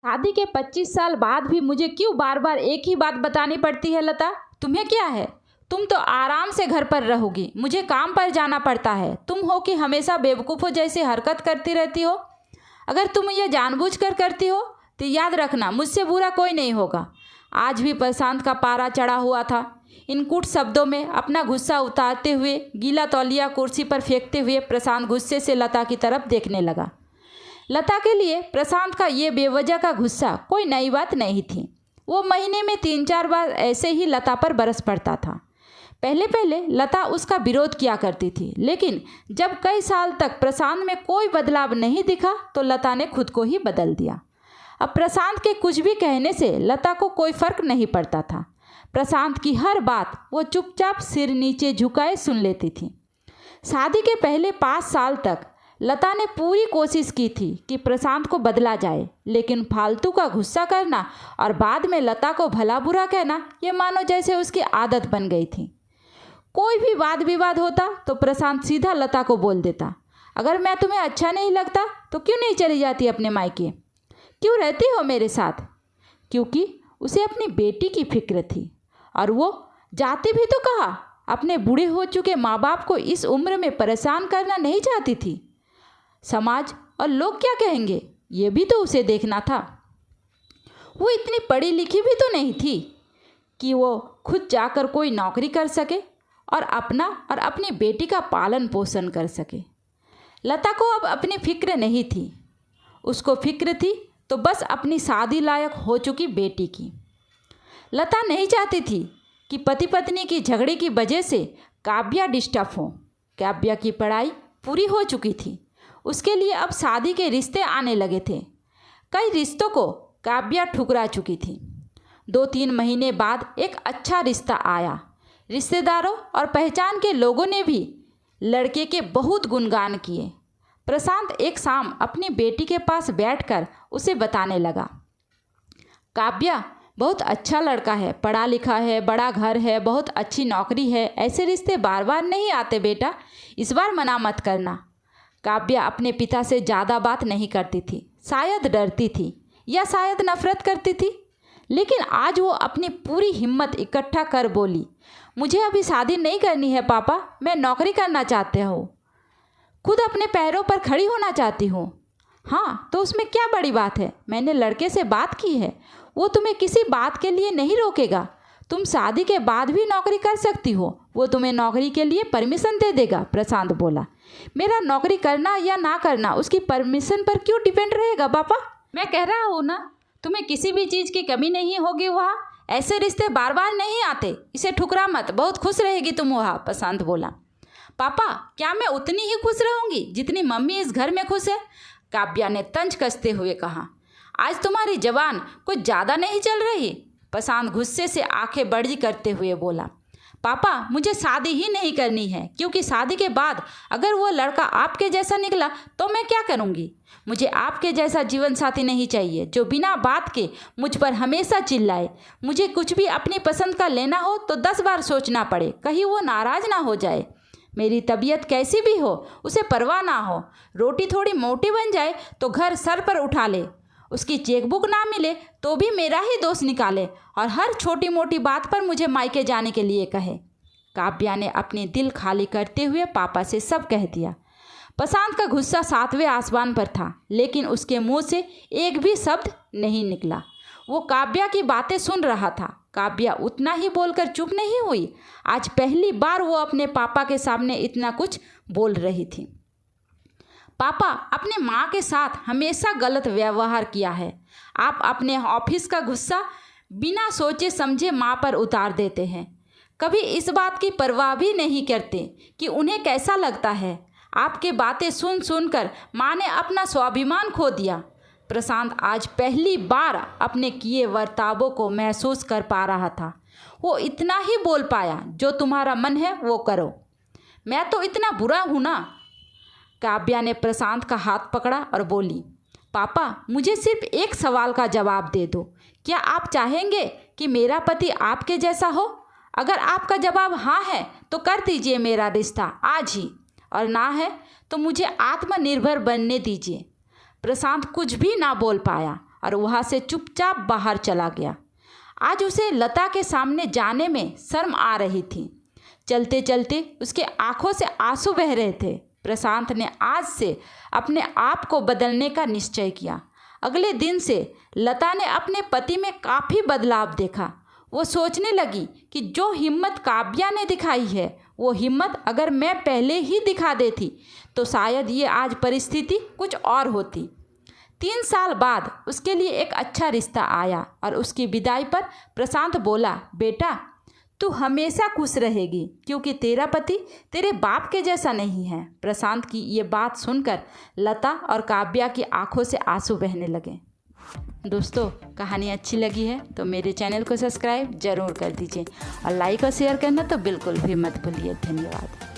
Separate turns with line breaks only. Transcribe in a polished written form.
शादी के 25 साल बाद भी मुझे क्यों बार बार एक ही बात बतानी पड़ती है लता? तुम्हें क्या है? तुम तो आराम से घर पर रहोगी, मुझे काम पर जाना पड़ता है। तुम हो कि हमेशा बेवकूफ़ों जैसी हरकत करती रहती हो। अगर तुम ये जानबूझकर करती हो तो याद रखना मुझसे बुरा कोई नहीं होगा। आज भी प्रशांत का पारा चढ़ा हुआ था। इन कूट शब्दों में अपना गुस्सा उतारते हुए, गीला तौलिया कुर्सी पर फेंकते हुए प्रशांत गुस्से से लता की तरफ देखने लगा। लता के लिए प्रशांत का ये बेवजह का गुस्सा कोई नई बात नहीं थी। वो महीने में 3-4 बार ऐसे ही लता पर बरस पड़ता था। पहले पहले लता उसका विरोध किया करती थी, लेकिन जब कई साल तक प्रशांत में कोई बदलाव नहीं दिखा तो लता ने खुद को ही बदल दिया। अब प्रशांत के कुछ भी कहने से लता को कोई फर्क नहीं पड़ता था। प्रशांत की हर बात वो चुपचाप सिर नीचे झुकाए सुन लेती थी। शादी के पहले 5 साल तक लता ने पूरी कोशिश की थी कि प्रशांत को बदला जाए, लेकिन फालतू का गुस्सा करना और बाद में लता को भला बुरा कहना ये मानो जैसे उसकी आदत बन गई थी। कोई भी वाद विवाद होता तो प्रशांत सीधा लता को बोल देता, अगर मैं तुम्हें अच्छा नहीं लगता तो क्यों नहीं चली जाती अपने मायके? क्यों रहती हो मेरे साथ? क्योंकि उसे अपनी बेटी की फिक्र थी और वो जाती भी तो कहा, अपने बूढ़े हो चुके माँ बाप को इस उम्र में परेशान करना नहीं चाहती थी। समाज और लोग क्या कहेंगे ये भी तो उसे देखना था। वो इतनी पढ़ी लिखी भी तो नहीं थी कि वो खुद जाकर कोई नौकरी कर सके और अपना और अपनी बेटी का पालन पोषण कर सके। लता को अब अपनी फिक्र नहीं थी। उसको फिक्र थी तो बस अपनी शादी लायक हो चुकी बेटी की। लता नहीं चाहती थी कि पति पत्नी की झगड़े की वजह से काव्या डिस्टर्ब हो। काव्या की पढ़ाई पूरी हो चुकी थी, उसके लिए अब शादी के रिश्ते आने लगे थे। कई रिश्तों को काव्या ठुकरा चुकी थी। 2-3 महीने बाद एक अच्छा रिश्ता आया। रिश्तेदारों और पहचान के लोगों ने भी लड़के के बहुत गुणगान किए। प्रशांत एक शाम अपनी बेटी के पास बैठकर उसे बताने लगा, काव्या बहुत अच्छा लड़का है, पढ़ा लिखा है, बड़ा घर है, बहुत अच्छी नौकरी है। ऐसे रिश्ते बार बार नहीं आते बेटा, इस बार मना मत करना। काव्या अपने पिता से ज़्यादा बात नहीं करती थी। शायद डरती थी या शायद नफरत करती थी, लेकिन आज वो अपनी पूरी हिम्मत इकट्ठा कर बोली, मुझे अभी शादी नहीं करनी है पापा, मैं नौकरी करना चाहती हूँ, खुद अपने पैरों पर खड़ी होना चाहती हूँ। हाँ तो उसमें क्या बड़ी बात है? मैंने लड़के से बात की है, वो तुम्हें किसी बात के लिए नहीं रोकेगा। तुम शादी के बाद भी नौकरी कर सकती हो, वो तुम्हें नौकरी के लिए परमिशन दे देगा। प्रशांत बोला, मेरा नौकरी करना या ना करना उसकी परमिशन पर क्यों डिपेंड रहेगा पापा? मैं कह रहा हूँ ना, तुम्हें किसी भी चीज़ की कमी नहीं होगी वहाँ। ऐसे रिश्ते बार बार नहीं आते, इसे ठुकरा मत, बहुत खुश रहेगी तुम वहाँ। प्रशांत बोला, पापा क्या मैं उतनी ही खुश रहूँगी जितनी मम्मी इस घर में खुश है? काव्या ने तंज कसते हुए कहा, आज तुम्हारी जबान कुछ ज़्यादा नहीं चल रही? प्रशांत गुस्से से आंखें बड़ी करते हुए बोला, पापा मुझे शादी ही नहीं करनी है, क्योंकि शादी के बाद अगर वो लड़का आपके जैसा निकला तो मैं क्या करूँगी? मुझे आपके जैसा जीवन साथी नहीं चाहिए जो बिना बात के मुझ पर हमेशा चिल्लाए। मुझे कुछ भी अपनी पसंद का लेना हो तो 10 बार सोचना पड़े, कहीं वो नाराज़ ना हो जाए। मेरी तबीयत कैसी भी हो उसे परवाह ना हो, रोटी थोड़ी मोटी बन जाए तो घर सर पर उठा ले, उसकी चेकबुक ना मिले तो भी मेरा ही दोष निकाले और हर छोटी मोटी बात पर मुझे मायके जाने के लिए कहे। काव्या ने अपने दिल खाली करते हुए पापा से सब कह दिया। प्रशांत का गुस्सा 7वें आसमान पर था, लेकिन उसके मुंह से एक भी शब्द नहीं निकला। वो काव्या की बातें सुन रहा था। काव्या उतना ही बोलकर चुप नहीं हुई। आज पहली बार वो अपने पापा के सामने इतना कुछ बोल रही थी। पापा अपने माँ के साथ हमेशा गलत व्यवहार किया है। आप अपने ऑफिस का गुस्सा बिना सोचे समझे माँ पर उतार देते हैं। कभी इस बात की परवाह भी नहीं करते कि उन्हें कैसा लगता है। आपके बातें सुन सुनकर माँ ने अपना स्वाभिमान खो दिया। प्रशांत आज पहली बार अपने किए बर्तावों को महसूस कर पा रहा था। वो इतना ही बोल पाया, जो तुम्हारा मन है वो करो। मैं तो इतना बुरा हूँ ना? काव्या ने प्रशांत का हाथ पकड़ा और बोली, पापा मुझे सिर्फ एक सवाल का जवाब दे दो, क्या आप चाहेंगे कि मेरा पति आपके जैसा हो? अगर आपका जवाब हाँ है तो कर दीजिए मेरा रिश्ता आज ही, और ना है तो मुझे आत्मनिर्भर बनने दीजिए। प्रशांत कुछ भी ना बोल पाया और वहाँ से चुपचाप बाहर चला गया। आज उसे लता के सामने जाने में शर्म आ रही थी। चलते चलते उसके आंखों से आंसू बह रहे थे। प्रशांत ने आज से अपने आप को बदलने का निश्चय किया। अगले दिन से लता ने अपने पति में काफ़ी बदलाव देखा। वो सोचने लगी कि जो हिम्मत काव्या ने दिखाई है, वो हिम्मत अगर मैं पहले ही दिखा देती तो शायद ये आज परिस्थिति कुछ और होती। 3 साल बाद उसके लिए एक अच्छा रिश्ता आया और उसकी विदाई पर प्रशांत बोला, बेटा तू हमेशा खुश रहेगी क्योंकि तेरा पति तेरे बाप के जैसा नहीं है। प्रशांत की ये बात सुनकर लता और काव्या की आंखों से आंसू बहने लगे। दोस्तों, कहानी अच्छी लगी है तो मेरे चैनल को सब्सक्राइब ज़रूर कर दीजिए और लाइक और शेयर करना तो बिल्कुल भी मत भूलिए। धन्यवाद।